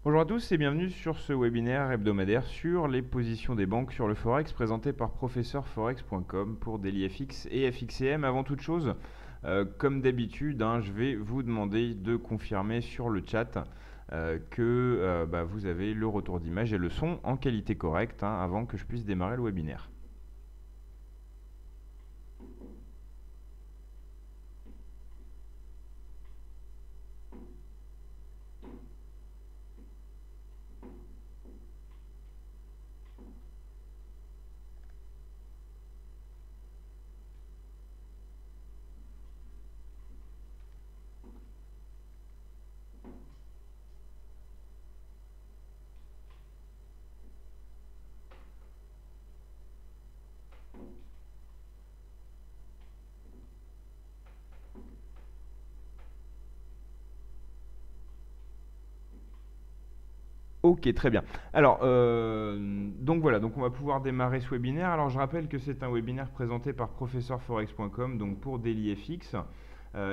Bonjour à tous et bienvenue sur ce webinaire hebdomadaire sur les positions des banques sur le Forex présenté par professeurforex.com pour DailyFX et FXCM. Avant toute chose, comme d'habitude, je vais vous demander de confirmer sur le chat que vous avez le retour d'image et le son en qualité correcte avant que je puisse démarrer le webinaire. Ok, très bien. Alors, donc voilà, donc on va pouvoir démarrer ce webinaire. Alors, je rappelle que c'est un webinaire présenté par professeurforex.com, donc pour DailyFX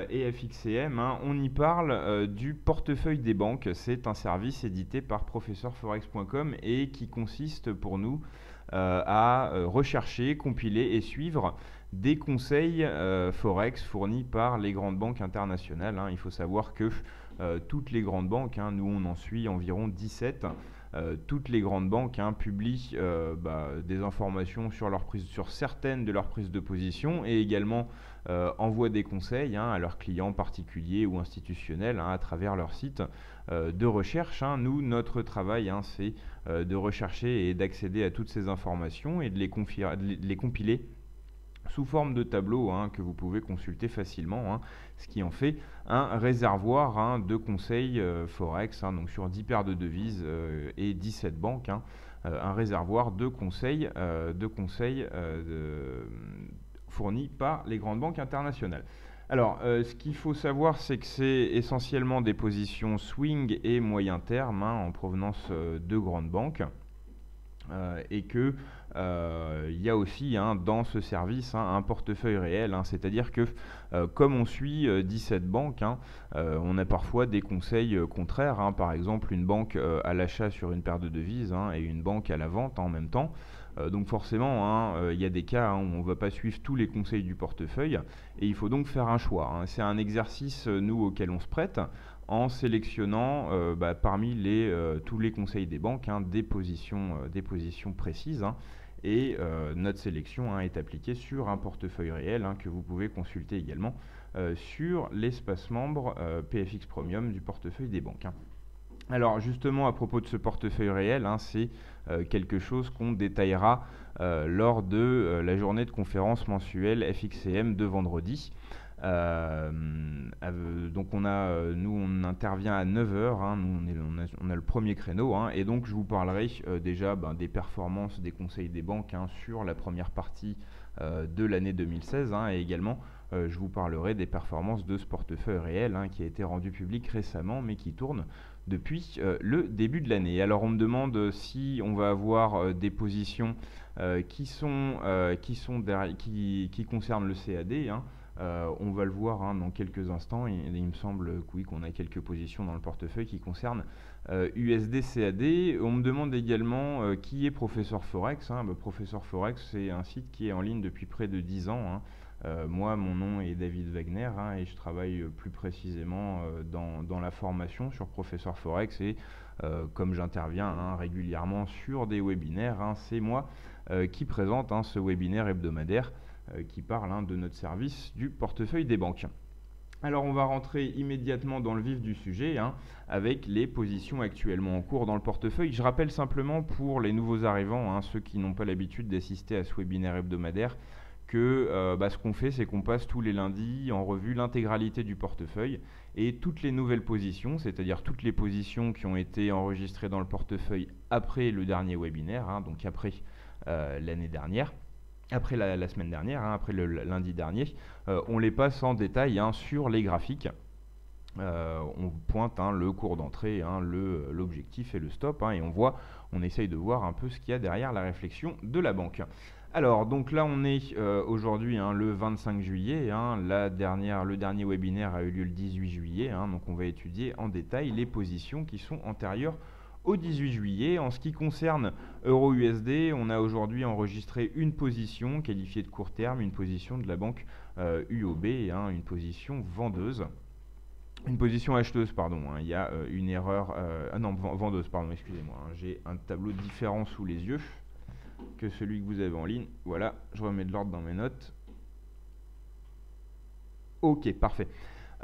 et FXCM. On y parle du portefeuille des banques. C'est un service édité par professeurforex.com et qui consiste pour nous à rechercher, compiler et suivre des conseils Forex fournis par les grandes banques internationales. Il faut savoir que toutes les grandes banques, nous on en suit environ 17, toutes les grandes banques publient des informations sur certaines de leurs prises de position et également envoient des conseils à leurs clients particuliers ou institutionnels à travers leur site de recherche. Nous, notre travail, c'est de rechercher et d'accéder à toutes ces informations et de les compiler sous forme de tableau que vous pouvez consulter facilement, ce qui en fait un réservoir de conseils Forex, donc sur 10 paires de devises et 17 banques, un réservoir de conseils, fournis par les grandes banques internationales. Alors, ce qu'il faut savoir, c'est que c'est essentiellement des positions swing et moyen terme en provenance de grandes banques. Et que il y a aussi dans ce service un portefeuille réel, c'est-à-dire que comme on suit 17 banques, on a parfois des conseils contraires, par exemple une banque à l'achat sur une paire de devises et une banque à la vente en même temps. Donc forcément, il y a des cas où on ne va pas suivre tous les conseils du portefeuille et il faut donc faire un choix. C'est un exercice, nous, auquel on se prête en sélectionnant parmi tous les conseils des banques des positions précises. Et notre sélection est appliquée sur un portefeuille réel que vous pouvez consulter également sur l'espace membre PFX Premium du portefeuille des banques. Alors justement, à propos de ce portefeuille réel, c'est quelque chose qu'on détaillera lors de la journée de conférence mensuelle FXCM de vendredi. Donc nous on intervient à 9h, on a le premier créneau, et donc je vous parlerai déjà des performances des conseils des banques sur la première partie de l'année 2016, et également je vous parlerai des performances de ce portefeuille réel qui a été rendu public récemment mais qui tourne depuis le début de l'année. Alors on me demande si on va avoir des positions qui concernent le CAD. On va le voir dans quelques instants. Il me semble que oui, qu'on a quelques positions dans le portefeuille qui concernent USD CAD. On me demande également qui est Professeur Forex. Professeur Forex, c'est un site qui est en ligne depuis près de 10 ans. Moi, mon nom est David Wagner et je travaille plus précisément dans la formation sur Professeur Forex et comme j'interviens régulièrement sur des webinaires, c'est moi qui présente ce webinaire hebdomadaire qui parle de notre service du portefeuille des banques. Alors on va rentrer immédiatement dans le vif du sujet avec les positions actuellement en cours dans le portefeuille. Je rappelle simplement pour les nouveaux arrivants, ceux qui n'ont pas l'habitude d'assister à ce webinaire hebdomadaire, que ce qu'on fait, c'est qu'on passe tous les lundis en revue l'intégralité du portefeuille et toutes les nouvelles positions, c'est-à-dire toutes les positions qui ont été enregistrées dans le portefeuille après le dernier webinaire, donc après l'année dernière. Après la semaine dernière, après le lundi dernier, on les passe en détail sur les graphiques. On pointe le cours d'entrée, l'objectif et le stop, et on essaye de voir un peu ce qu'il y a derrière la réflexion de la banque. Alors, donc là, on est aujourd'hui le 25 juillet. Le dernier webinaire a eu lieu le 18 juillet. Donc, on va étudier en détail les positions qui sont antérieures au 18 juillet. En ce qui concerne Euro-USD, on a aujourd'hui enregistré une position qualifiée de court terme, une position de la banque UOB, hein, une position vendeuse. Une position acheteuse, pardon, hein, il y a une erreur, ah non, vendeuse, pardon, excusez-moi, hein, j'ai un tableau différent sous les yeux que celui que vous avez en ligne. Voilà, je remets de l'ordre dans mes notes. Ok, parfait.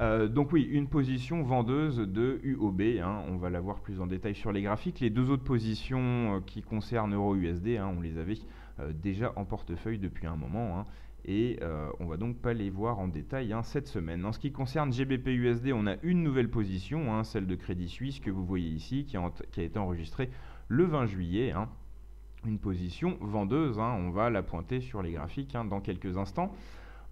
Donc oui, une position vendeuse de UOB, hein, on va la voir plus en détail sur les graphiques. Les deux autres positions qui concernent Euro-USD, hein, on les avait déjà en portefeuille depuis un moment, hein, et on va donc pas les voir en détail, hein, cette semaine. En ce qui concerne GBP-USD, on a une nouvelle position, hein, celle de Crédit Suisse que vous voyez ici, qui a été enregistrée le 20 juillet. Hein. Une position vendeuse, hein, on va la pointer sur les graphiques, hein, dans quelques instants.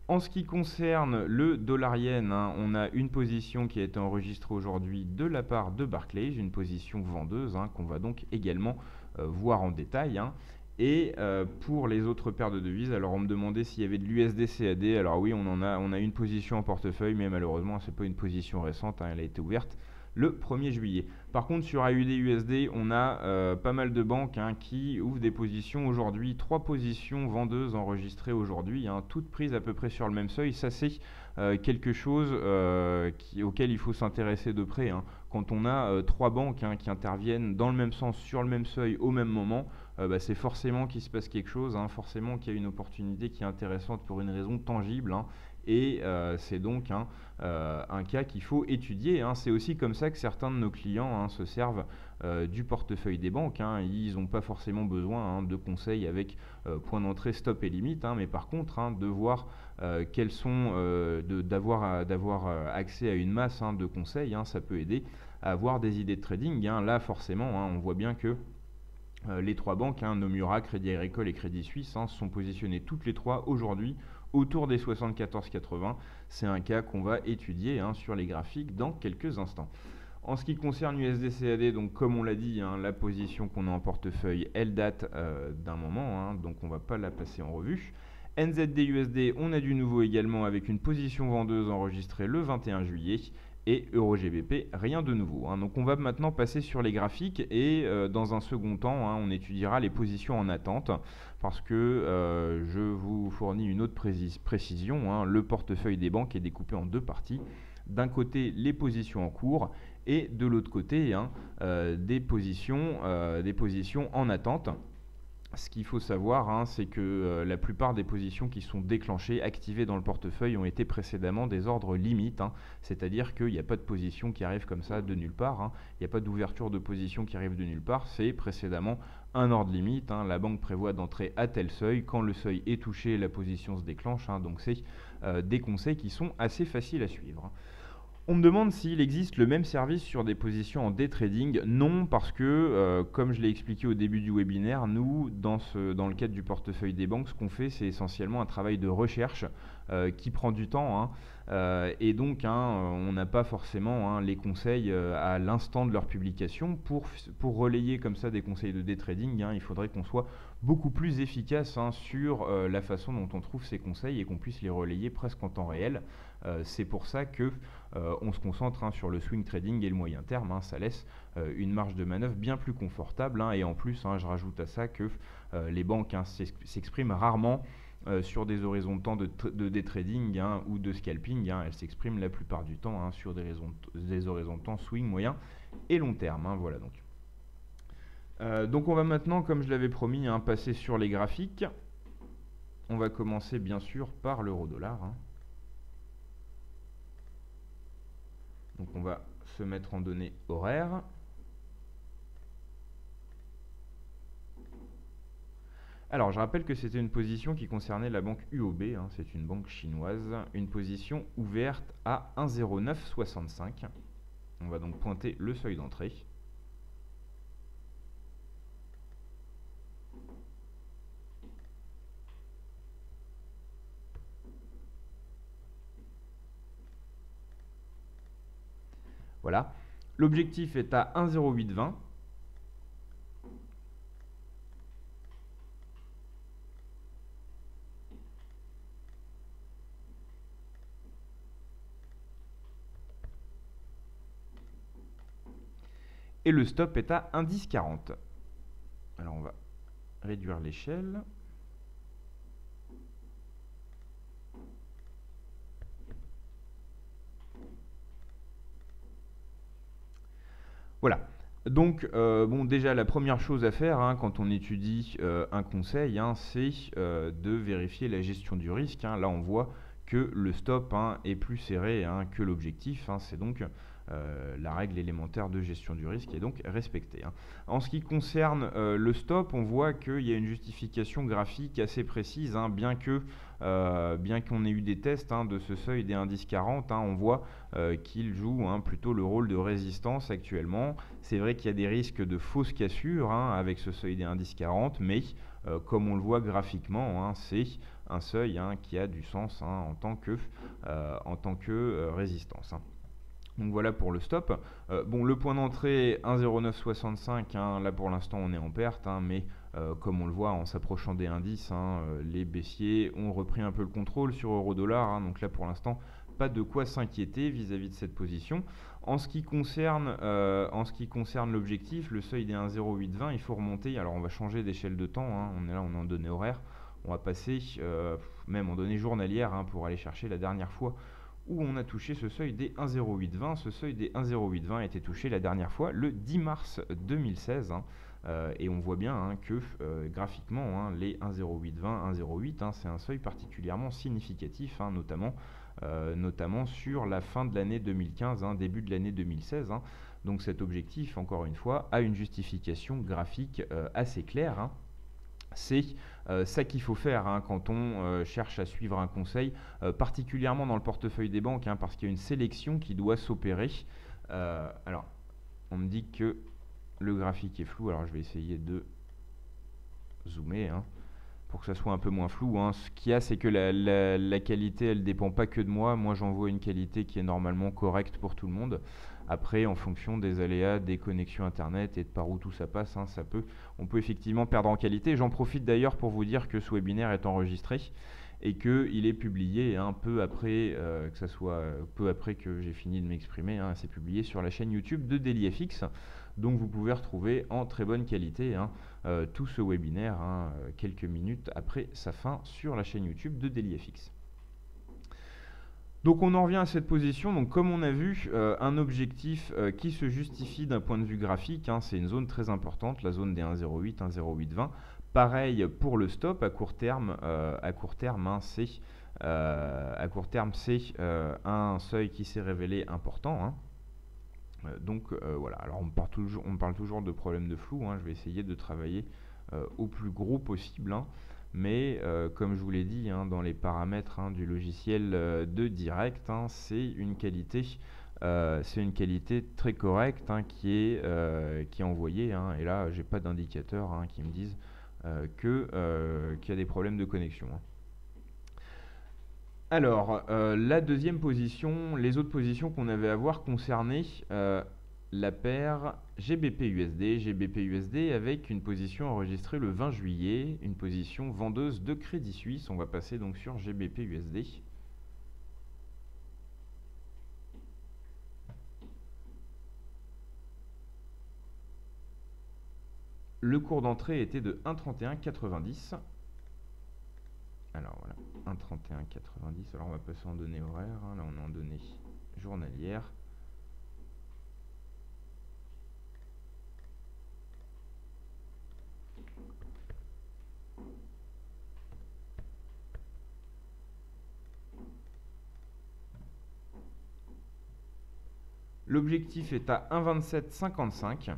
En ce qui concerne le dollar-yen, hein, on a une position qui a été enregistrée aujourd'hui de la part de Barclays, une position vendeuse, hein, qu'on va donc également voir en détail. Hein. Et pour les autres paires de devises, alors on me demandait s'il y avait de l'USD-CAD. Alors oui, on a une position en portefeuille, mais malheureusement, ce n'est pas une position récente, hein, elle a été ouverte le 1er juillet. Par contre, sur AUD-USD, on a pas mal de banques, hein, qui ouvrent des positions aujourd'hui. 3 positions vendeuses enregistrées aujourd'hui, hein, toutes prises à peu près sur le même seuil. Ça, c'est quelque chose auquel il faut s'intéresser de près. Hein. Quand on a 3 banques, hein, qui interviennent dans le même sens, sur le même seuil, au même moment, c'est forcément qu'il se passe quelque chose, hein, forcément qu'il y a une opportunité qui est intéressante pour une raison tangible. Hein. Et c'est donc un cas qu'il faut étudier. Hein. C'est aussi comme ça que certains de nos clients, hein, se servent du portefeuille des banques. Hein. Ils n'ont pas forcément besoin, hein, de conseils avec point d'entrée, stop et limite, hein, mais par contre, hein, de voir quels sont, d'avoir accès à une masse, hein, de conseils, hein, ça peut aider à avoir des idées de trading. Hein. Là, forcément, hein, on voit bien que les 3 banques, hein, Nomura, Crédit Agricole et Crédit Suisse, hein, sont positionnées toutes les 3 aujourd'hui autour des 74,80. C'est un cas qu'on va étudier, hein, sur les graphiques dans quelques instants. En ce qui concerne USD-CAD, donc comme on l'a dit, hein, la position qu'on a en portefeuille, elle date d'un moment, hein, donc on ne va pas la passer en revue. NZD-USD, on a du nouveau également avec une position vendeuse enregistrée le 21 juillet. Et Euro-GBP, rien de nouveau. Hein. Donc on va maintenant passer sur les graphiques et dans un second temps, hein, on étudiera les positions en attente parce que je vous fournis une autre précision. Hein. Le portefeuille des banques est découpé en 2 parties. D'un côté, les positions en cours et de l'autre côté, hein, des positions en attente. Ce qu'il faut savoir, hein, c'est que la plupart des positions qui sont déclenchées, activées dans le portefeuille, ont été précédemment des ordres limites. Hein, c'est-à-dire qu'il n'y a pas de position qui arrive comme ça de nulle part. Hein, il n'y a pas d'ouverture de position qui arrive de nulle part. C'est précédemment un ordre limite. Hein, la banque prévoit d'entrer à tel seuil. Quand le seuil est touché, la position se déclenche. Hein, donc c'est des conseils qui sont assez faciles à suivre. Hein. On me demande s'il existe le même service sur des positions en day trading. Non, parce que, comme je l'ai expliqué au début du webinaire, nous, dans le cadre du portefeuille des banques, ce qu'on fait, c'est essentiellement un travail de recherche qui prend du temps. Hein, et donc, hein, on n'a pas forcément, hein, les conseils à l'instant de leur publication. Pour relayer comme ça des conseils de day trading, hein, il faudrait qu'on soit beaucoup plus efficace, hein, sur la façon dont on trouve ces conseils et qu'on puisse les relayer presque en temps réel. C'est pour ça que on se concentre, hein, sur le swing trading et le moyen terme. Hein, ça laisse une marge de manœuvre bien plus confortable. Hein, et en plus, hein, je rajoute à ça que les banques, hein, s'expriment rarement sur des horizons de temps de day trading, hein, ou de scalping. Hein, elles s'expriment la plupart du temps, hein, sur des horizons de temps swing, moyen et long terme. Hein, voilà donc. Donc on va maintenant, comme je l'avais promis, hein, passer sur les graphiques. On va commencer bien sûr par l'euro-dollar. Hein. Donc on va se mettre en données horaires. Alors je rappelle que c'était une position qui concernait la banque UOB, hein, c'est une banque chinoise, une position ouverte à 1,0965. On va donc pointer le seuil d'entrée. Voilà. L'objectif est à 1,0820. et le stop est à 1,1040. Alors on va réduire l'échelle. Voilà. Donc, bon, déjà, la première chose à faire hein, quand on étudie un conseil, hein, c'est de vérifier la gestion du risque. Hein. Là, on voit que le stop hein, est plus serré hein, que l'objectif. Hein. C'est donc la règle élémentaire de gestion du risque est donc respectée. Hein. En ce qui concerne le stop, on voit qu'il y a une justification graphique assez précise, hein, bien qu'on ait eu des tests hein, de ce seuil des indices 40, hein, on voit qu'il joue hein, plutôt le rôle de résistance actuellement. C'est vrai qu'il y a des risques de fausses cassures hein, avec ce seuil des indices 40, mais comme on le voit graphiquement, hein, c'est un seuil hein, qui a du sens hein, en tant que résistance. Hein. Donc voilà pour le stop. Bon, le point d'entrée 1,0965, hein, là pour l'instant on est en perte, hein, mais comme on le voit en s'approchant des indices, hein, les baissiers ont repris un peu le contrôle sur euro-dollar, hein, donc là pour l'instant pas de quoi s'inquiéter vis-à-vis de cette position. En ce qui concerne l'objectif, le seuil des 1,0820, il faut remonter, alors on va changer d'échelle de temps, hein, on est là, on est en données horaires, on va passer même en données journalières hein, pour aller chercher la dernière fois où on a touché ce seuil des 1,0820. Ce seuil des 1,0820 a été touché la dernière fois le 10 mars 2016. Hein, et on voit bien hein, que graphiquement, hein, les 1,0820, 1,08, hein, c'est un seuil particulièrement significatif, hein, notamment sur la fin de l'année 2015, hein, début de l'année 2016. Hein. Donc cet objectif, encore une fois, a une justification graphique assez claire. Hein. C'est ça qu'il faut faire hein, quand on cherche à suivre un conseil, particulièrement dans le portefeuille des banques, hein, parce qu'il y a une sélection qui doit s'opérer. Alors, on me dit que le graphique est flou, alors je vais essayer de zoomer hein, pour que ça soit un peu moins flou. Hein. Ce qu'il y a, c'est que la qualité, elle ne dépend pas que de moi. Moi, j'envoie une qualité qui est normalement correcte pour tout le monde. Après, en fonction des aléas, des connexions internet et de par où tout ça passe, hein, on peut effectivement perdre en qualité. J'en profite d'ailleurs pour vous dire que ce webinaire est enregistré et qu'il est publié un peu après, peu après que j'ai fini de m'exprimer. Hein, c'est publié sur la chaîne YouTube de DailyFX. Donc vous pouvez retrouver en très bonne qualité hein, tout ce webinaire hein, quelques minutes après sa fin sur la chaîne YouTube de DailyFX. Donc on en revient à cette position, donc comme on a vu, un objectif qui se justifie d'un point de vue graphique, hein, c'est une zone très importante, la zone des 1,08, 1,0820. Pareil pour le stop, à court terme, hein, c'est un seuil qui s'est révélé important. Hein. Donc voilà, alors on parle toujours de problèmes de flou, hein, je vais essayer de travailler au plus gros possible. Hein. Mais comme je vous l'ai dit hein, dans les paramètres hein, du logiciel de direct, hein, c'est une qualité très correcte hein, qui est envoyée. Hein, et là, j'ai pas d'indicateurs hein, qui me disent qu'il y a des problèmes de connexion. Hein. Alors, la deuxième position, les autres positions qu'on avait à voir concernaient la paire GBP-USD avec une position enregistrée le 20 juillet, une position vendeuse de Crédit Suisse. On va passer donc sur GBP-USD. Le cours d'entrée était de 1,3190. Alors voilà, 1,3190. Alors on va passer en données horaires. Hein. Là on est en données journalières. L'objectif est à 1,2755.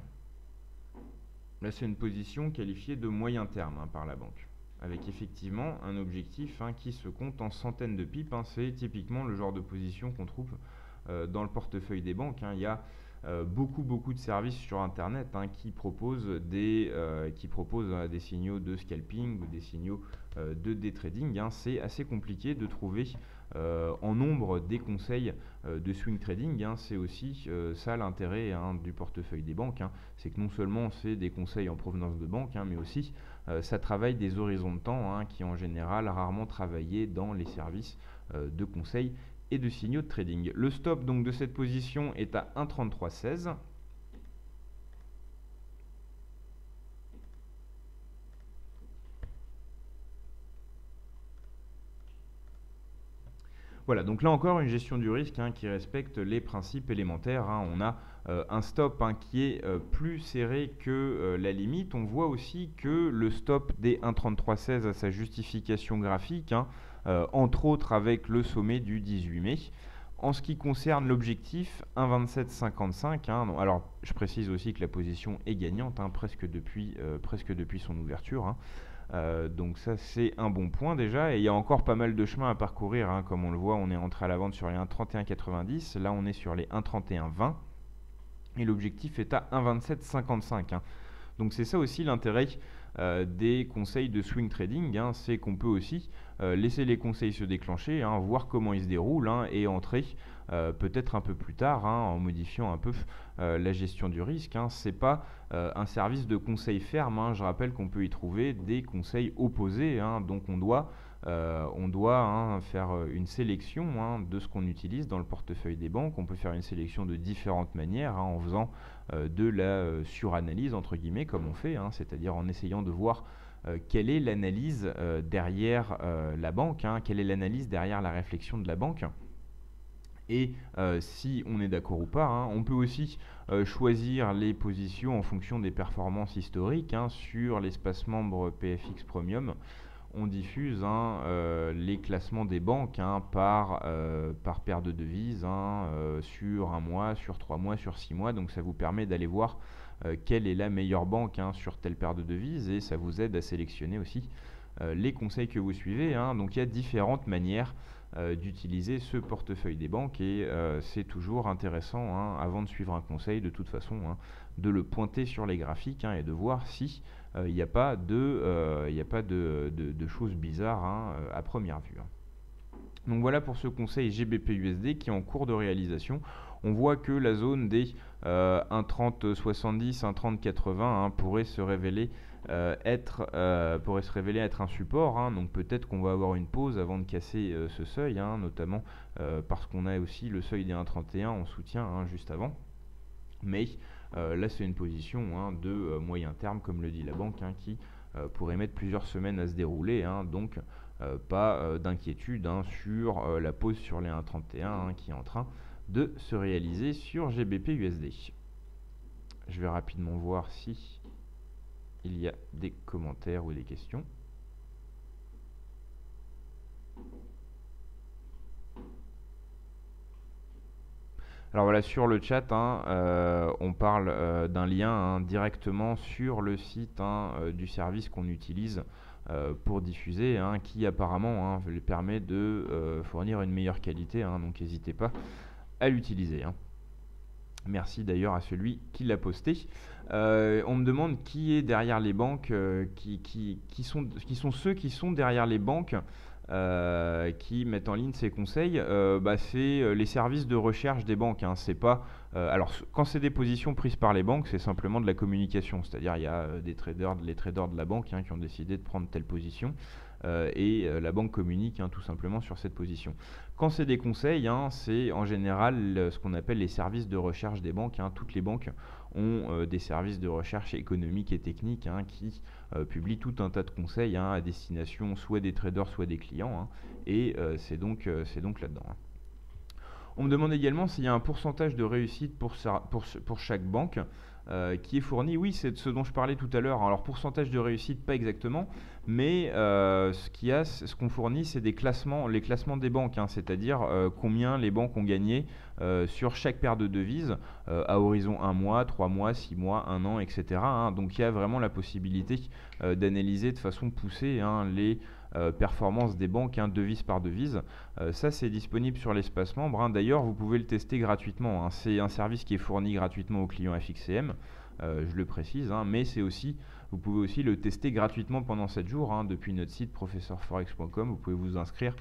Là, c'est une position qualifiée de moyen terme hein, par la banque, avec effectivement un objectif hein, qui se compte en centaines de pips. Hein. C'est typiquement le genre de position qu'on trouve dans le portefeuille des banques. Hein. Il y a beaucoup de services sur Internet hein, qui proposent des signaux de scalping ou des signaux de day trading. Hein. C'est assez compliqué de trouver en nombre des conseils de swing trading. Hein. C'est aussi ça l'intérêt hein, du portefeuille des banques. Hein. C'est que non seulement c'est des conseils en provenance de banques, hein, mais aussi ça travaille des horizons de temps hein, qui en général rarement travaillés dans les services de conseil et de signaux de trading. Le stop donc de cette position est à 1,3316. Voilà, donc là encore une gestion du risque qui respecte les principes élémentaires. On a un stop qui est plus serré que la limite. On voit aussi que le stop des 1,3316 a sa justification graphique, entre autres avec le sommet du 18 mai. En ce qui concerne l'objectif, 1,2755. Alors, je précise aussi que la position est gagnante, presque depuis son ouverture. Donc ça, c'est un bon point déjà. Et il y a encore pas mal de chemin à parcourir. Comme on le voit, on est entré à la vente sur les 1,3190. Là, on est sur les 1,3120. Et l'objectif est à 1,2755. Donc c'est ça aussi l'intérêt des conseils de swing trading, c'est qu'on peut aussi laisser les conseils se déclencher, voir comment ils se déroulent et entrer peut-être un peu plus tard en modifiant un peu la gestion du risque. C'est pas un service de conseil ferme, je rappelle qu'on peut y trouver des conseils opposés, donc on doit faire une sélection de ce qu'on utilise dans le portefeuille des banques. On peut faire une sélection de différentes manières en faisant de la suranalyse entre guillemets comme on fait, c'est-à-dire en essayant de voir quelle est l'analyse derrière la banque, quelle est l'analyse derrière la réflexion de la banque. Et si on est d'accord ou pas, on peut aussi choisir les positions en fonction des performances historiques. Sur l'espace membre PFX Premium, on diffuse les classements des banques par paire de devises sur un mois, sur 3 mois, sur 6 mois. Donc ça vous permet d'aller voir quelle est la meilleure banque sur telle paire de devises et ça vous aide à sélectionner aussi les conseils que vous suivez. Donc il y a différentes manières d'utiliser ce portefeuille des banques et c'est toujours intéressant avant de suivre un conseil de toute façon de le pointer sur les graphiques et de voir si il n'y a pas de choses bizarres à première vue. Donc voilà pour ce conseil GBP-USD qui est en cours de réalisation. On voit que la zone des 1,3070, 1,3080 pourrait se révéler être un support. Donc peut-être qu'on va avoir une pause avant de casser ce seuil, notamment parce qu'on a aussi le seuil des 1,31 en soutien juste avant. Mais là c'est une position de moyen terme comme le dit la banque qui pourrait mettre plusieurs semaines à se dérouler, donc pas d'inquiétude sur la pause sur les 1,31 qui est en train de se réaliser sur GBP-USD. Je vais rapidement voir si il y a des commentaires ou des questions. Alors voilà, sur le chat, on parle d'un lien directement sur le site du service qu'on utilise pour diffuser, qui apparemment permet de fournir une meilleure qualité, donc n'hésitez pas à l'utiliser. Merci d'ailleurs à celui qui l'a posté. On me demande qui est derrière les banques, qui sont ceux qui sont derrière les banques qui mettent en ligne ces conseils. C'est les services de recherche des banques. C'est pas alors quand c'est des positions prises par les banques, c'est simplement de la communication. C'est-à-dire il y a les traders de la banque qui ont décidé de prendre telle position. Et la banque communique tout simplement sur cette position. Quand c'est des conseils, c'est en général ce qu'on appelle les services de recherche des banques. Toutes les banques ont des services de recherche économique et technique qui publient tout un tas de conseils à destination soit des traders, soit des clients. Et c'est donc là-dedans. On me demande également s'il y a un pourcentage de réussite pour chaque banque qui est fourni. Oui, c'est de ce dont je parlais tout à l'heure. Alors, pourcentage de réussite, pas exactement, mais ce qu'on fournit, c'est les classements des banques, c'est-à-dire combien les banques ont gagné sur chaque paire de devises à horizon 1 mois, 3 mois, 6 mois, 1 an, etc. Donc, il y a vraiment la possibilité d'analyser de façon poussée les performances des banques, devise par devise. Ça, c'est disponible sur l'espace membre. D'ailleurs, vous pouvez le tester gratuitement. C'est un service qui est fourni gratuitement aux clients FXCM, je le précise, mais vous pouvez aussi le tester gratuitement pendant 7 jours depuis notre site professeurforex.com. Vous pouvez vous inscrire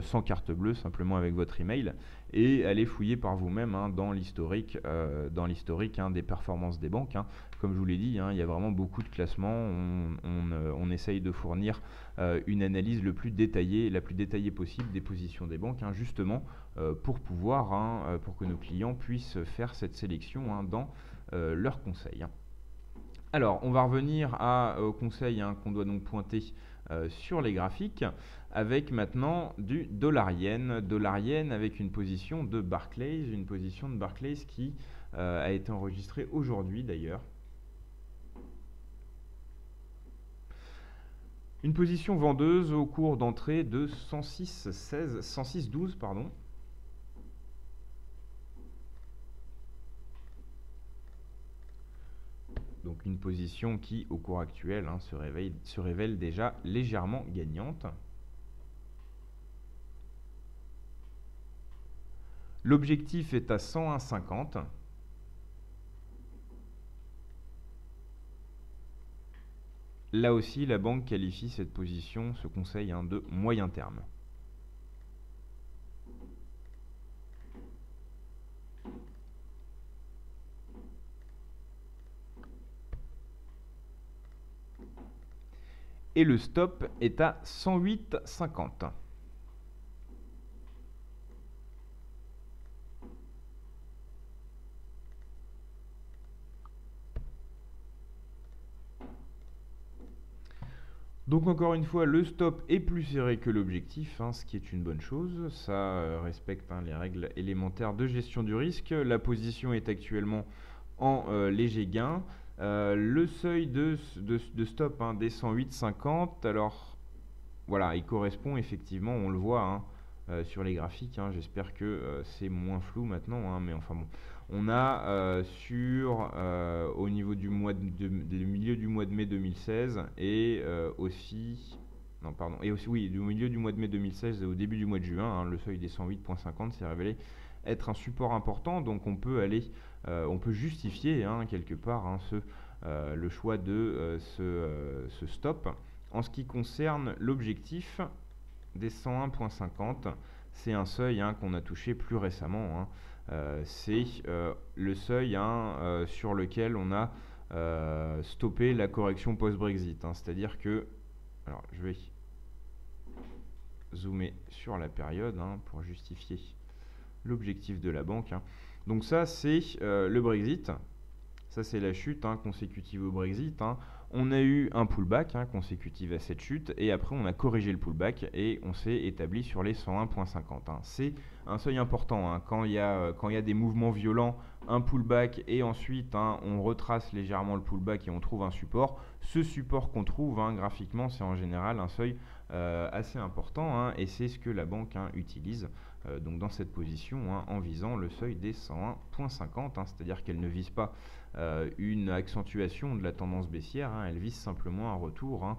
sans carte bleue, simplement avec votre email, et aller fouiller par vous-même dans l'historique des performances des banques. Comme je vous l'ai dit, il y a vraiment beaucoup de classements. On essaye de fournir une analyse la plus détaillée possible des positions des banques, justement pour que nos clients puissent faire cette sélection dans leurs conseils. Alors, on va revenir au conseil qu'on doit donc pointer sur les graphiques. avec maintenant du dollar-yen. Dollar-yen avec une position de Barclays, qui a été enregistrée aujourd'hui d'ailleurs. Une position vendeuse au cours d'entrée de 106,12 pardon. Donc une position qui, au cours actuel, se révèle déjà légèrement gagnante. L'objectif est à 101,50. Là aussi, la banque qualifie cette position, ce conseil, de moyen terme. Et le stop est à 108,50. Donc encore une fois, le stop est plus serré que l'objectif, ce qui est une bonne chose. Ça respecte les règles élémentaires de gestion du risque. La position est actuellement en léger gain. Le seuil de stop des 108,50, alors voilà, il correspond effectivement, on le voit sur les graphiques. J'espère que c'est moins flou maintenant, mais enfin bon. On a au niveau du milieu du mois de mai 2016 et aussi oui, du milieu du mois de mai 2016 et au début du mois de juin, le seuil des 108,50 s'est révélé être un support important, donc on peut justifier quelque part le choix de ce stop. En ce qui concerne l'objectif des 101,50, c'est un seuil qu'on a touché plus récemment. C'est le seuil sur lequel on a stoppé la correction post-Brexit. C'est-à-dire que, alors je vais zoomer sur la période pour justifier l'objectif de la banque. Donc ça, c'est le Brexit. Ça, c'est la chute consécutive au Brexit. On a eu un pullback consécutif à cette chute et après on a corrigé le pullback et on s'est établi sur les 101,50. C'est un seuil important quand il y a des mouvements violents, un pullback et ensuite on retrace légèrement le pullback et on trouve un support. Ce support qu'on trouve graphiquement, c'est en général un seuil assez important et c'est ce que la banque utilise donc dans cette position en visant le seuil des 101,50, c'est-à-dire qu'elle ne vise pas une accentuation de la tendance baissière, elle vise simplement un retour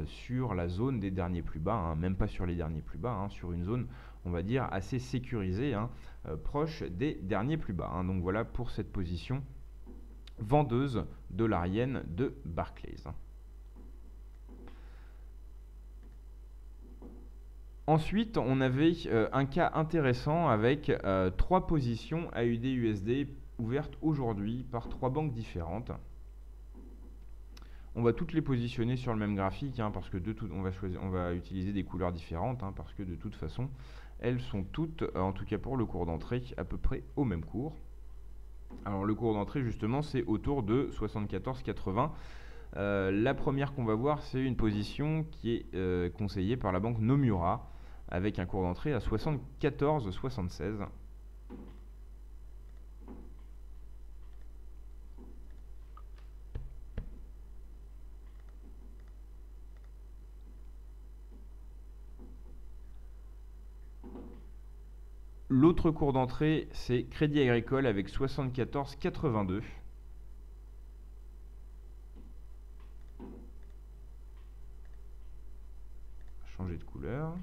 sur la zone des derniers plus bas, même pas sur les derniers plus bas, sur une zone on va dire assez sécurisée, proche des derniers plus bas. Donc voilà pour cette position vendeuse dollarienne de Barclays. Ensuite, on avait un cas intéressant avec 3 positions AUD-USD ouvertes aujourd'hui par 3 banques différentes. On va toutes les positionner sur le même graphique parce que on va utiliser des couleurs différentes parce que de toute façon, elles sont toutes, en tout cas pour le cours d'entrée, à peu près au même cours. Alors le cours d'entrée justement, c'est autour de 74,80. La première qu'on va voir, c'est une position qui est conseillée par la banque Nomura, avec un cours d'entrée à 74,76. L'autre cours d'entrée, c'est Crédit Agricole avec 74,82. Changer de couleur.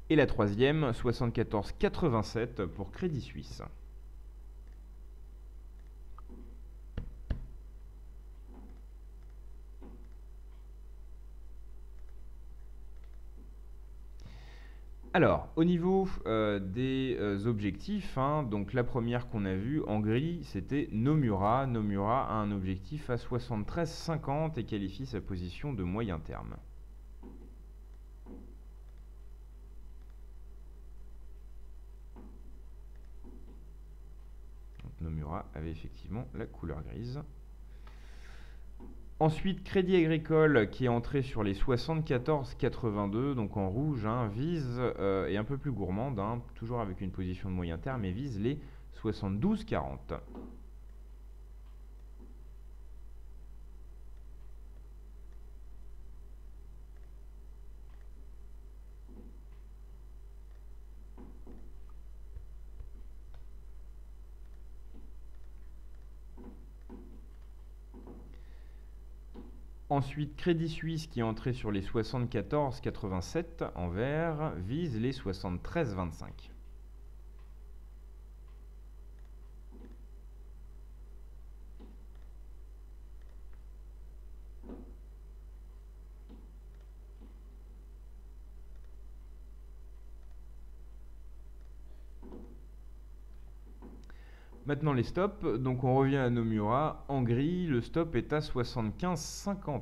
Et la troisième, 74,87 pour Crédit Suisse. Alors, au niveau des objectifs, donc la première qu'on a vue en gris, c'était Nomura. Nomura a un objectif à 73,50 et qualifie sa position de moyen terme. Donc Nomura avait effectivement la couleur grise. Ensuite, Crédit Agricole qui est entré sur les 74,82, donc en rouge, vise, et un peu plus gourmande, toujours avec une position de moyen terme, et vise les 72,40. Ensuite, Crédit Suisse qui est entré sur les 74,87 en vert, vise les 73,25. Maintenant les stops, donc on revient à Nomura, en gris, le stop est à 75,50.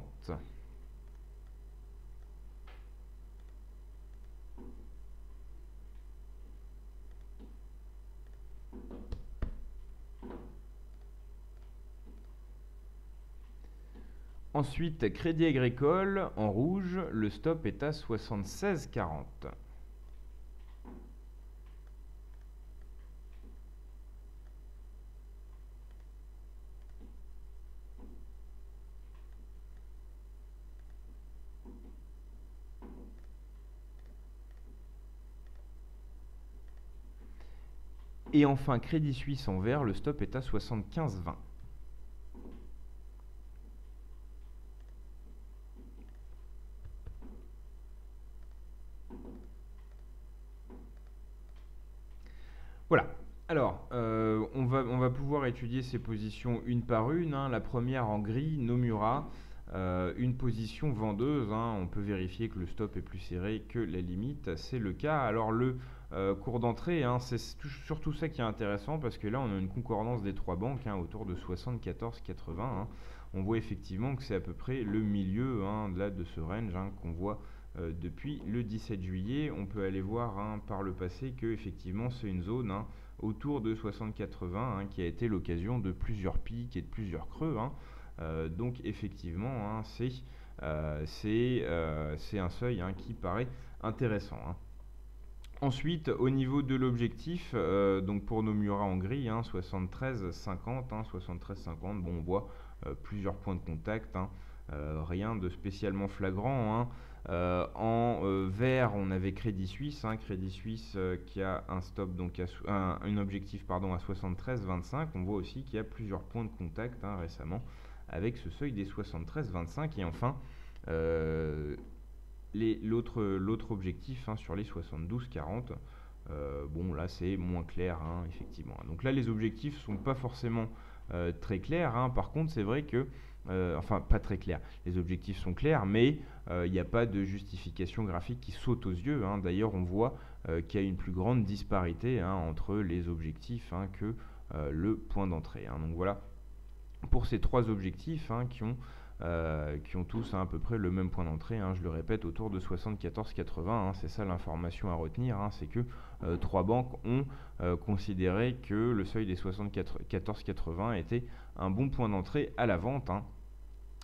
Ensuite, Crédit Agricole, en rouge, le stop est à 76,40. Et enfin, Crédit Suisse en vert, le stop est à 75,20. Voilà. Alors, on va pouvoir étudier ces positions une par une. La première en gris, Nomura, une position vendeuse. On peut vérifier que le stop est plus serré que la limite. C'est le cas. Alors, le cours d'entrée, c'est surtout ça qui est intéressant parce que là, on a une concordance des trois banques autour de 74,80. On voit effectivement que c'est à peu près le milieu de ce range qu'on voit depuis le 17 juillet. On peut aller voir par le passé que effectivement c'est une zone autour de 60,80 qui a été l'occasion de plusieurs pics et de plusieurs creux. Donc effectivement c'est un seuil qui paraît intéressant. Ensuite, au niveau de l'objectif, donc pour Nomura en gris, 73,50, 73,50, bon, on voit plusieurs points de contact, rien de spécialement flagrant. En vert, on avait Crédit Suisse, Crédit Suisse qui a un stop, donc un objectif à 73,25. On voit aussi qu'il y a plusieurs points de contact récemment avec ce seuil des 73,25. Et enfin, l'autre objectif sur les 72,40. Bon, là c'est moins clair, effectivement. Donc là, les objectifs sont pas forcément très clairs. Par contre, c'est vrai que enfin, pas très clair. Les objectifs sont clairs, mais il n'y a pas de justification graphique qui saute aux yeux. D'ailleurs, on voit qu'il y a une plus grande disparité entre les objectifs que le point d'entrée. Donc voilà, pour ces trois objectifs qui ont tous à peu près le même point d'entrée, je le répète, autour de 74,80. C'est ça l'information à retenir, c'est que trois banques ont considéré que le seuil des 74,80 était un bon point d'entrée à la vente.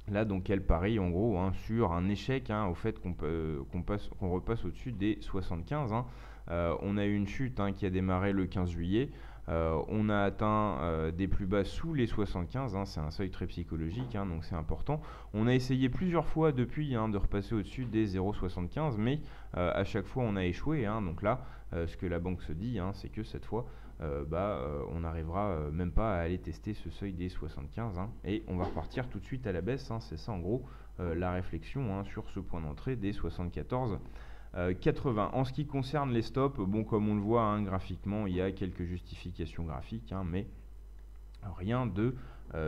Là, donc, elle parie en gros sur un échec au fait qu'on repasse au-dessus des 75. On a eu une chute qui a démarré le 15 juillet. On a atteint des plus bas sous les 75, c'est un seuil très psychologique, donc c'est important. On a essayé plusieurs fois depuis de repasser au-dessus des 0,75, mais à chaque fois on a échoué. Donc là, ce que la banque se dit, c'est que cette fois, on n'arrivera même pas à aller tester ce seuil des 75, et on va repartir tout de suite à la baisse. C'est ça en gros la réflexion sur ce point d'entrée des 74. 80. En ce qui concerne les stops, bon, comme on le voit graphiquement, il y a quelques justifications graphiques, mais rien de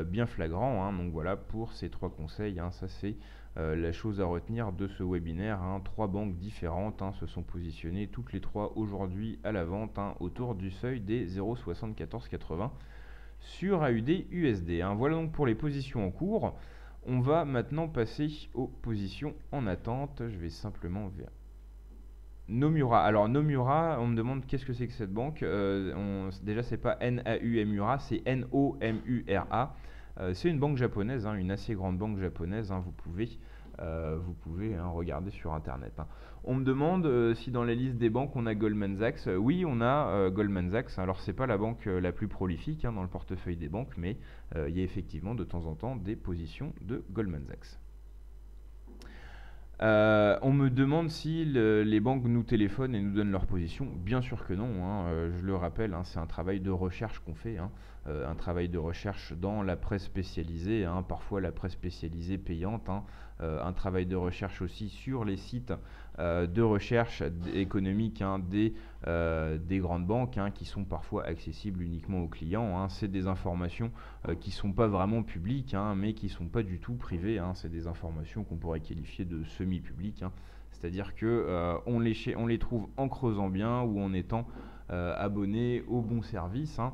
bien flagrant. Donc voilà pour ces trois conseils. Ça c'est la chose à retenir de ce webinaire. Trois banques différentes se sont positionnées toutes les trois aujourd'hui à la vente autour du seuil des 0,7480 sur AUD USD. Voilà donc pour les positions en cours. On va maintenant passer aux positions en attente. Je vais simplement Nomura. Alors Nomura, on me demande qu'est-ce que c'est que cette banque. Déjà, c'est pas Naumura, c'est Nomura. C'est une banque japonaise, hein, une assez grande banque japonaise. Hein, vous pouvez hein, regarder sur Internet. Hein. On me demande si dans la liste des banques on a Goldman Sachs. Oui, on a Goldman Sachs. Alors c'est pas la banque la plus prolifique hein, dans le portefeuille des banques, mais il y a effectivement de temps en temps des positions de Goldman Sachs. On me demande si les banques nous téléphonent et nous donnent leur position. Bien sûr que non, hein, je le rappelle, hein, c'est un travail de recherche qu'on fait, hein, un travail de recherche dans la presse spécialisée, hein, parfois la presse spécialisée payante, hein, un travail de recherche aussi sur les sites de recherche économique hein, des grandes banques hein, qui sont parfois accessibles uniquement aux clients. Hein. C'est des informations qui ne sont pas vraiment publiques, hein, mais qui ne sont pas du tout privées. Hein. C'est des informations qu'on pourrait qualifier de semi-publiques. Hein. C'est-à-dire qu'on les trouve en creusant bien ou en étant abonné au bon service. Hein.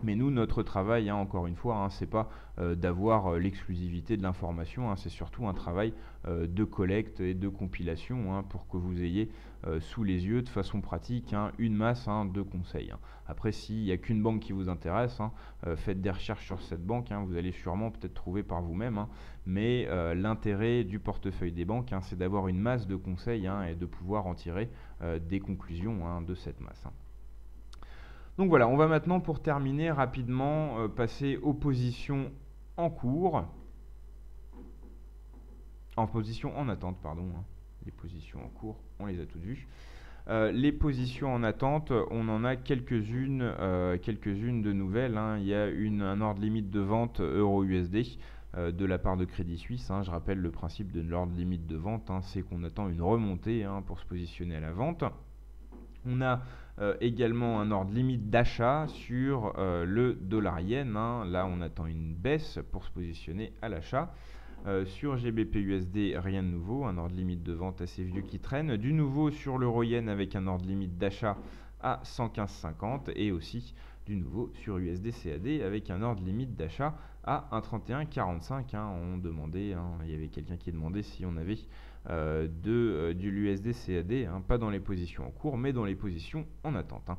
Mais nous, notre travail, hein, encore une fois, hein, c'est pas d'avoir l'exclusivité de l'information, hein, c'est surtout un travail de collecte et de compilation hein, pour que vous ayez sous les yeux de façon pratique hein, une masse hein, de conseils. Hein. Après, s'il n'y a qu'une banque qui vous intéresse, hein, faites des recherches sur cette banque, hein, vous allez sûrement peut-être trouver par vous-même, hein, mais l'intérêt du portefeuille des banques, hein, c'est d'avoir une masse de conseils hein, et de pouvoir en tirer des conclusions hein, de cette masse. Hein. Donc voilà, on va maintenant pour terminer rapidement passer aux positions en cours, en position en attente, pardon. Hein. Les positions en cours, on les a toutes vues. Les positions en attente, on en a quelques-unes de nouvelles. Hein. Il y a un ordre limite de vente euro-USD de la part de Crédit Suisse. Hein. Je rappelle le principe de l'ordre limite de vente, hein, c'est qu'on attend une remontée hein, pour se positionner à la vente. On a également un ordre limite d'achat sur le dollar-yen. Hein. Là, on attend une baisse pour se positionner à l'achat. Sur GBP-USD, rien de nouveau, un ordre limite de vente assez vieux qui traîne. Du nouveau sur l'euro-yen avec un ordre limite d'achat à 115,50 et aussi du nouveau sur USD-CAD avec un ordre limite d'achat à 1,3145. Hein. On demandait, hein, il y avait quelqu'un qui demandait si on avait du l'USD-CAD, hein, pas dans les positions en cours, mais dans les positions en attente. Hein.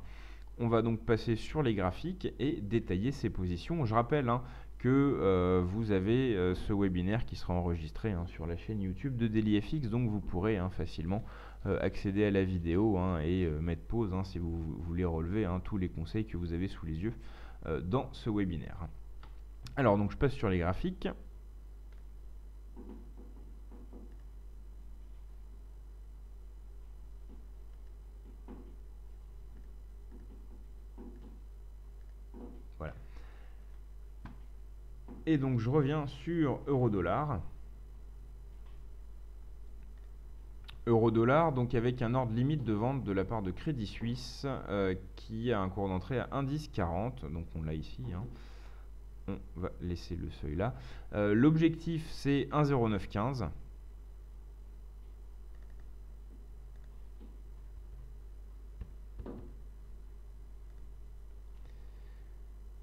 On va donc passer sur les graphiques et détailler ces positions. Je rappelle hein, que vous avez ce webinaire qui sera enregistré hein, sur la chaîne YouTube de DailyFX, donc vous pourrez hein, facilement accéder à la vidéo hein, et mettre pause hein, si vous voulez relever hein, tous les conseils que vous avez sous les yeux dans ce webinaire. Alors donc je passe sur les graphiques. Voilà. Et donc je reviens sur euro-dollar. Euro-dollar, donc avec un ordre limite de vente de la part de Crédit Suisse qui a un cours d'entrée à 1,1040. Donc on l'a ici. Hein. On va laisser le seuil là. L'objectif c'est 1,0915.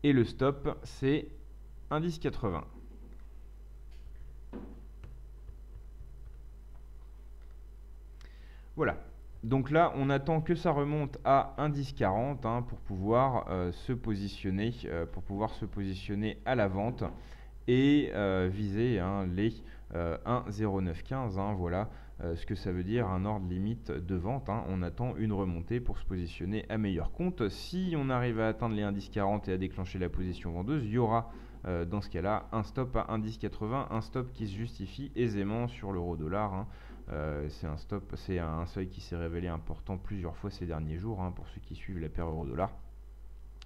Et le stop c'est 1,1080. Voilà. Donc là, on attend que ça remonte à 1,1040 hein, pour pouvoir se positionner, à la vente et viser hein, les 1,0915. Hein, voilà ce que ça veut dire un ordre limite de vente. Hein. On attend une remontée pour se positionner à meilleur compte. Si on arrive à atteindre les 1,1040 et à déclencher la position vendeuse, il y aura dans ce cas-là un stop à 1,1080, un stop qui se justifie aisément sur l'euro-dollar. Hein. C'est un seuil qui s'est révélé important plusieurs fois ces derniers jours hein, pour ceux qui suivent la paire euro-dollar.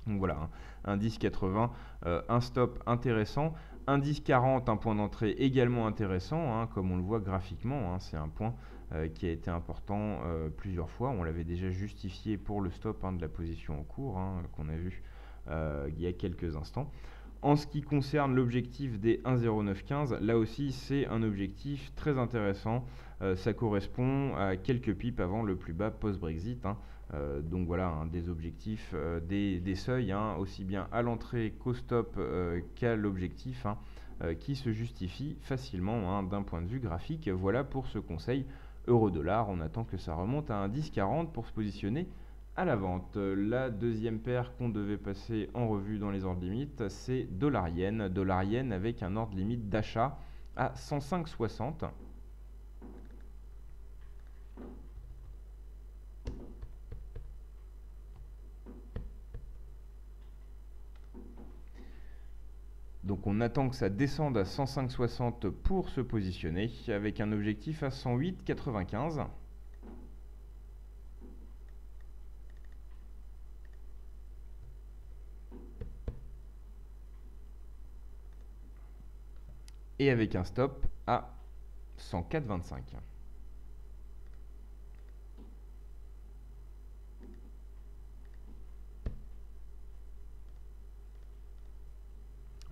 Donc voilà, un 10,80, un stop intéressant, un 10,40, un point d'entrée également intéressant, hein, comme on le voit graphiquement, hein, c'est un point qui a été important plusieurs fois. On l'avait déjà justifié pour le stop hein, de la position en cours hein, qu'on a vu il y a quelques instants. En ce qui concerne l'objectif des 1,0915, là aussi c'est un objectif très intéressant. Ça correspond à quelques pips avant le plus bas post-Brexit. Hein. Donc voilà, hein, des objectifs, des seuils, hein, aussi bien à l'entrée qu'au stop qu'à l'objectif, hein, qui se justifient facilement hein, d'un point de vue graphique. Voilà pour ce conseil Euro-dollar, on attend que ça remonte à 1,1040 pour se positionner à la vente. La deuxième paire qu'on devait passer en revue dans les ordres limites, c'est dollar-yen. Dollar-yen avec un ordre limite d'achat à 105,60. Donc on attend que ça descende à 105,60 pour se positionner, avec un objectif à 108,95. Et avec un stop à 104,25.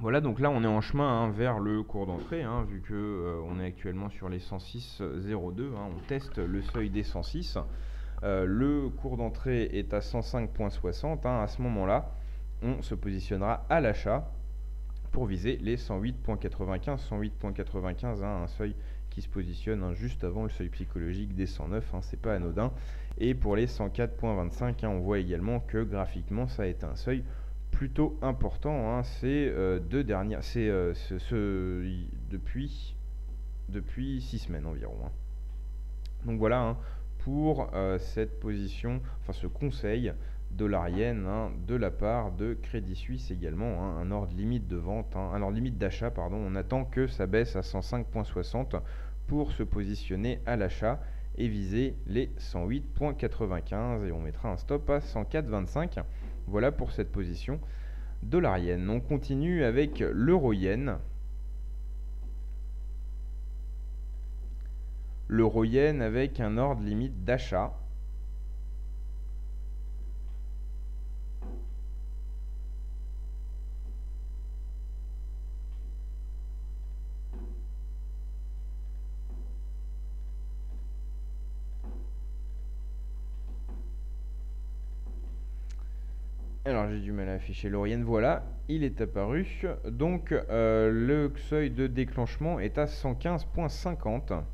Voilà, donc là on est en chemin vers le cours d'entrée, vu que on est actuellement sur les 106,02, on teste le seuil des 106. Le cours d'entrée est à 105,60. À ce moment-là, on se positionnera à l'achat pour viser les 108,95. 108,95, un seuil qui se positionne juste avant le seuil psychologique des 109, c'est pas anodin. Et pour les 104,25, on voit également que graphiquement ça est un seuil plutôt important, ces deux dernières, depuis 6 semaines environ. Donc voilà pour cette position, enfin ce conseil dollar-yen de la part de Crédit Suisse également, un ordre limite de vente, un ordre limite d'achat, pardon. On attend que ça baisse à 105,60 pour se positionner à l'achat et viser les 108,95 et on mettra un stop à 104,25. Voilà pour cette position dollar-yen. On continue avec l'euro-yen. L'euro-yen avec un ordre limite d'achat. Alors j'ai du mal à afficher l'euro-yen, voilà, il est apparu. Donc le seuil de déclenchement est à 115,50.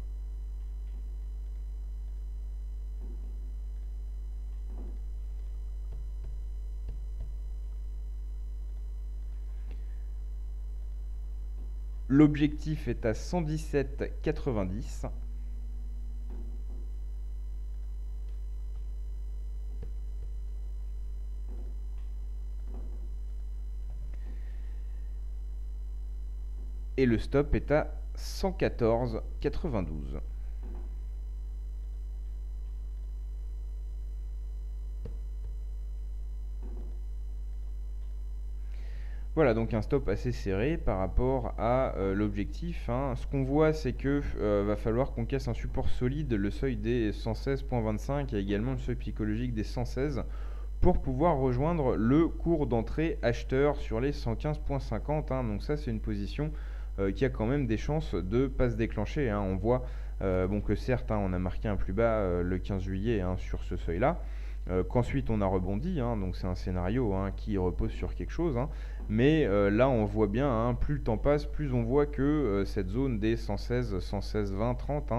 L'objectif est à 117,90. Et le stop est à 114,92. Voilà, donc un stop assez serré par rapport à l'objectif. Ce qu'on voit, c'est que va falloir qu'on casse un support solide, le seuil des 116,25 et également le seuil psychologique des 116 pour pouvoir rejoindre le cours d'entrée acheteur sur les 115,50. Donc ça, c'est une position qui a quand même des chances de ne pas se déclencher. On voit que certes, on a marqué un plus bas le 15 juillet sur ce seuil-là. Qu'ensuite on a rebondi, donc c'est un scénario qui repose sur quelque chose, mais là on voit bien, plus le temps passe, plus on voit que cette zone des 116, 116, 20, 30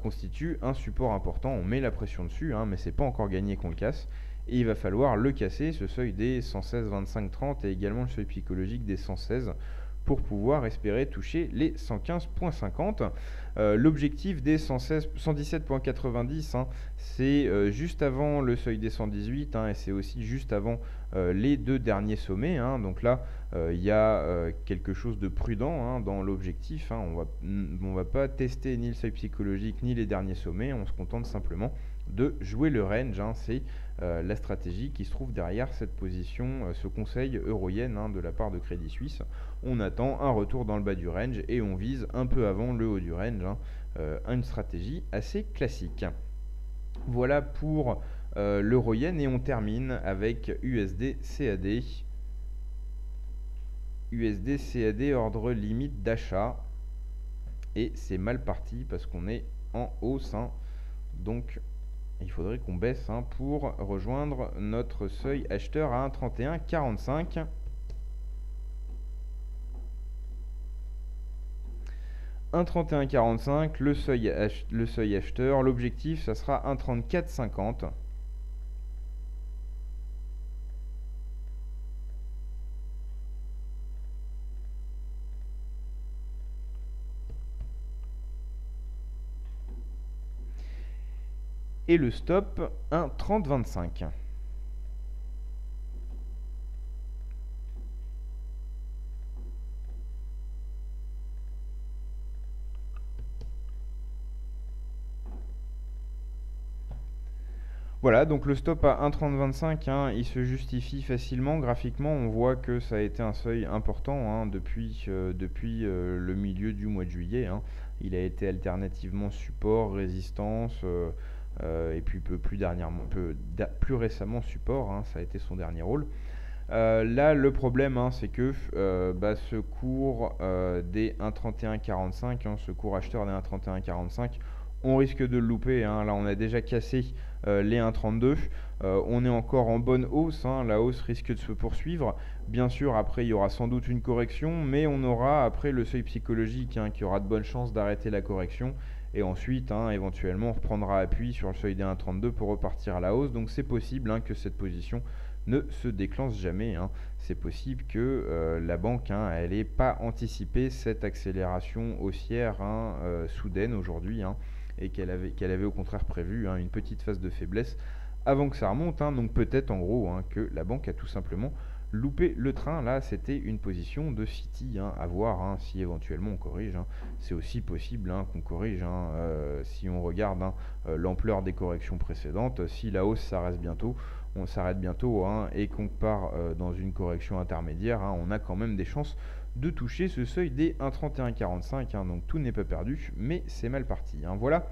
constitue un support important. On met la pression dessus, mais c'est pas encore gagné qu'on le casse, et il va falloir le casser, ce seuil des 116, 25, 30 et également le seuil psychologique des 116 pour pouvoir espérer toucher les 115,50. L'objectif des 117,90, c'est juste avant le seuil des 118 et c'est aussi juste avant les deux derniers sommets. Donc là, il y a quelque chose de prudent dans l'objectif. On va pas tester ni le seuil psychologique ni les derniers sommets. On se contente simplement de jouer le range. C'est la stratégie qui se trouve derrière cette position, ce conseil euro-yen de la part de Crédit Suisse. On attend un retour dans le bas du range et on vise un peu avant le haut du range. Une stratégie assez classique. Voilà pour l'euro-yen et on termine avec USD-CAD. USD-CAD ordre limite d'achat et c'est mal parti parce qu'on est en hausse. Donc il faudrait qu'on baisse pour rejoindre notre seuil acheteur à 1,3145. 1,3145, le seuil acheteur. L'objectif, ça sera 1,3450. Et le stop, 1,3025. Voilà, donc le stop à 1,3025, hein, il se justifie facilement. Graphiquement, on voit que ça a été un seuil important, hein, depuis le milieu du mois de juillet, hein. Il a été alternativement support, résistance, et puis plus récemment support, hein, ça a été son dernier rôle. Là, le problème, hein, c'est que ce cours des 1,3145, hein, ce cours acheteur des 1,3145, on risque de le louper, hein. Là, on a déjà cassé les 1,32. On est encore en bonne hausse, hein. La hausse risque de se poursuivre. Bien sûr, après, il y aura sans doute une correction, mais on aura après le seuil psychologique, hein, qui aura de bonnes chances d'arrêter la correction. Et ensuite, hein, éventuellement, on reprendra appui sur le seuil des 1,32 pour repartir à la hausse. Donc, c'est possible, hein, que cette position ne se déclenche jamais, hein. C'est possible que la banque, hein, elle n'ait pas anticipé cette accélération haussière, hein, soudaine aujourd'hui, hein, et qu'elle avait au contraire prévu, hein, une petite phase de faiblesse avant que ça remonte, hein. Donc peut-être en gros, hein, que la banque a tout simplement loupé le train. Là, c'était une position de City, hein, à voir, hein, si éventuellement on corrige, hein. C'est aussi possible, hein, qu'on corrige, hein, si on regarde, hein, l'ampleur des corrections précédentes. Si la hausse s'arrête bientôt, hein, et qu'on part dans une correction intermédiaire, hein, on a quand même des chances de toucher ce seuil des 1,3145, hein. Donc tout n'est pas perdu, mais c'est mal parti, hein. Voilà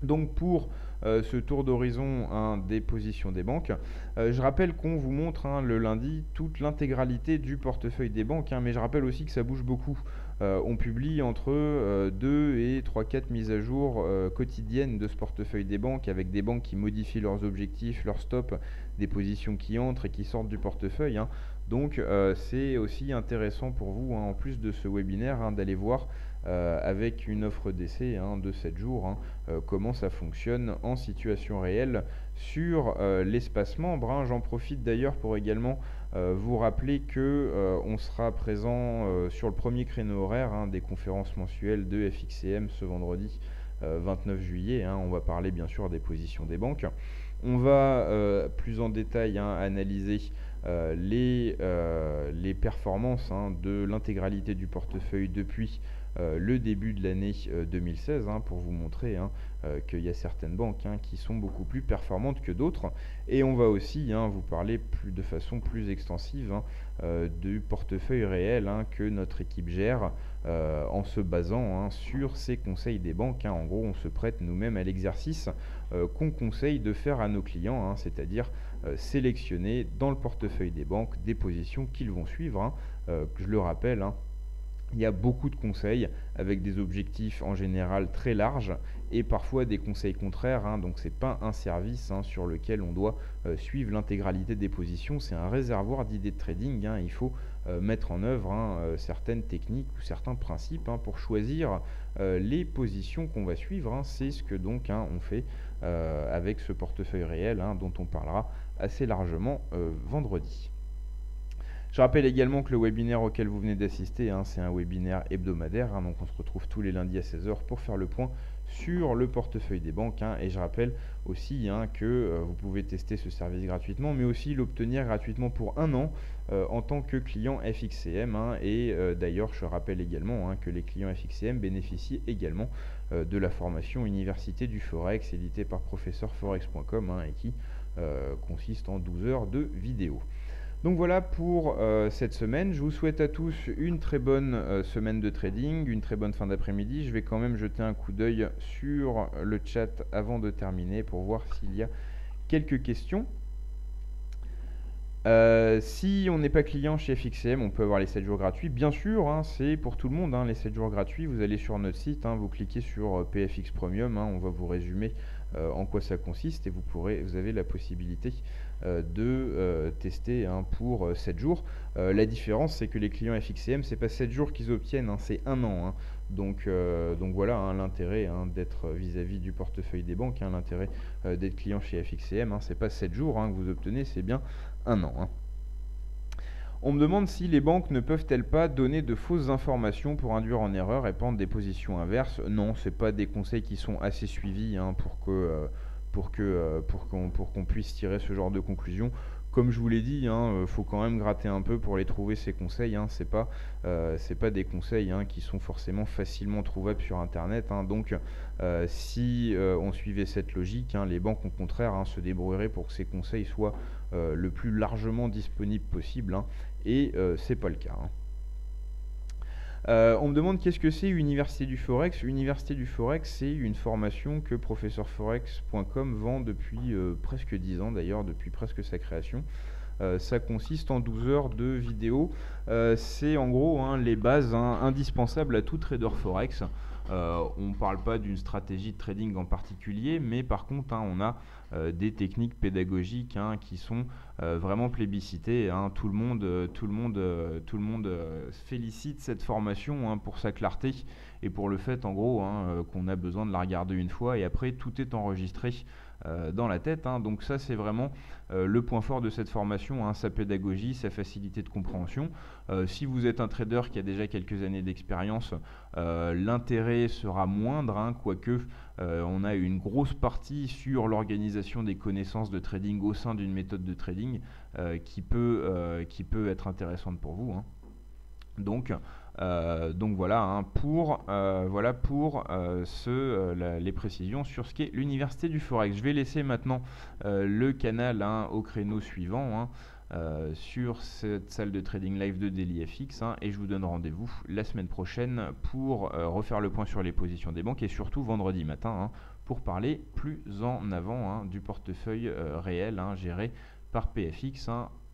donc pour ce tour d'horizon, hein, des positions des banques. Je rappelle qu'on vous montre, hein, le lundi toute l'intégralité du portefeuille des banques, hein, mais je rappelle aussi que ça bouge beaucoup. On publie entre 2 et 3-4 mises à jour quotidiennes de ce portefeuille des banques, avec des banques qui modifient leurs objectifs, leurs stops, des positions qui entrent et qui sortent du portefeuille, hein. Donc c'est aussi intéressant pour vous, hein, en plus de ce webinaire, hein, d'aller voir avec une offre d'essai, hein, de 7 jours, hein, comment ça fonctionne en situation réelle sur l'espace membre, hein. J'en profite d'ailleurs pour également vous rappeler que on sera présent sur le premier créneau horaire, hein, des conférences mensuelles de FXCM ce vendredi 29 juillet, hein. On va parler bien sûr des positions des banques. On va plus en détail, hein, analyser les performances, hein, de l'intégralité du portefeuille depuis le début de l'année 2016, hein, pour vous montrer, hein, qu'il y a certaines banques, hein, qui sont beaucoup plus performantes que d'autres. Et on va aussi, hein, vous parler de façon plus extensive, hein, du portefeuille réel, hein, que notre équipe gère en se basant, hein, sur ces conseils des banques, hein. En gros, on se prête nous-mêmes à l'exercice qu'on conseille de faire à nos clients, hein, c'est-à-dire sélectionner dans le portefeuille des banques des positions qu'ils vont suivre, hein. Je le rappelle, hein, il y a beaucoup de conseils avec des objectifs en général très larges et parfois des conseils contraires, hein. Donc c'est pas un service, hein, sur lequel on doit suivre l'intégralité des positions. C'est un réservoir d'idées de trading, hein. Il faut mettre en œuvre, hein, certaines techniques ou certains principes, hein, pour choisir les positions qu'on va suivre, hein. C'est ce que donc, hein, on fait avec ce portefeuille réel, hein, dont on parlera assez largement vendredi. Je rappelle également que le webinaire auquel vous venez d'assister, hein, c'est un webinaire hebdomadaire, hein, donc on se retrouve tous les lundis à 16 h pour faire le point sur le portefeuille des banques, hein. Et je rappelle aussi, hein, que vous pouvez tester ce service gratuitement, mais aussi l'obtenir gratuitement pour 1 an en tant que client FXCM, hein. Et d'ailleurs, je rappelle également, hein, que les clients FXCM bénéficient également de la formation Université du Forex, éditée par professeurforex.com, hein, et qui consiste en 12 heures de vidéo. Donc voilà pour cette semaine. Je vous souhaite à tous une très bonne semaine de trading, une très bonne fin d'après-midi. Je vais quand même jeter un coup d'œil sur le chat avant de terminer pour voir s'il y a quelques questions. Si on n'est pas client chez FXCM, on peut avoir les 7 jours gratuits. Bien sûr, hein, c'est pour tout le monde, hein, les 7 jours gratuits. Vous allez sur notre site, hein, vous cliquez sur PFX Premium, hein, on va vous résumer en quoi ça consiste et vous avez la possibilité de tester, hein, pour 7 jours. La différence, c'est que les clients FXCM, c'est pas 7 jours qu'ils obtiennent, hein, c'est 1 an, hein. Donc voilà l'intérêt d'être vis-à-vis du portefeuille des banques, l'intérêt d'être client chez FXCM, c'est pas 7 jours que vous obtenez, c'est bien 1 an. On me demande si les banques ne peuvent-elles pas donner de fausses informations pour induire en erreur et prendre des positions inverses. Non, ce n'est pas des conseils qui sont assez suivis pour qu'on puisse tirer ce genre de conclusion. Comme je vous l'ai dit, faut quand même gratter un peu pour les trouver, ces conseils. C'est pas des conseils qui sont forcément facilement trouvables sur Internet. Donc, si on suivait cette logique, les banques, au contraire, se débrouilleraient pour que ces conseils soient le plus largement disponibles possible. Et c'est pas le cas. On me demande qu'est-ce que c'est Université du Forex. Université du Forex, c'est une formation que professeurforex.com vend depuis presque 10 ans d'ailleurs, depuis presque sa création. Ça consiste en 12 heures de vidéo. C'est en gros les bases indispensables à tout trader Forex. On ne parle pas d'une stratégie de trading en particulier, mais par contre on a des techniques pédagogiques qui sont vraiment plébiscitées. Tout le monde félicite cette formation pour sa clarté et pour le fait en gros qu'on a besoin de la regarder une fois et après tout est enregistré dans la tête. Donc ça c'est vraiment le point fort de cette formation, sa pédagogie, sa facilité de compréhension. Si vous êtes un trader qui a déjà quelques années d'expérience, l'intérêt sera moindre, quoique on a une grosse partie sur l'organisation des connaissances de trading au sein d'une méthode de trading qui peut être intéressante pour vous. Donc voilà pour les précisions sur ce qu'est l'Université du Forex. Je vais laisser maintenant le canal au créneau suivant sur cette salle de trading live de DailyFX et je vous donne rendez-vous la semaine prochaine pour refaire le point sur les positions des banques et surtout vendredi matin pour parler plus en avant du portefeuille réel géré par PFX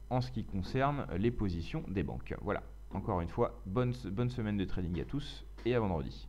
en ce qui concerne les positions des banques. Voilà. Encore une fois, bonne semaine de trading à tous et à vendredi.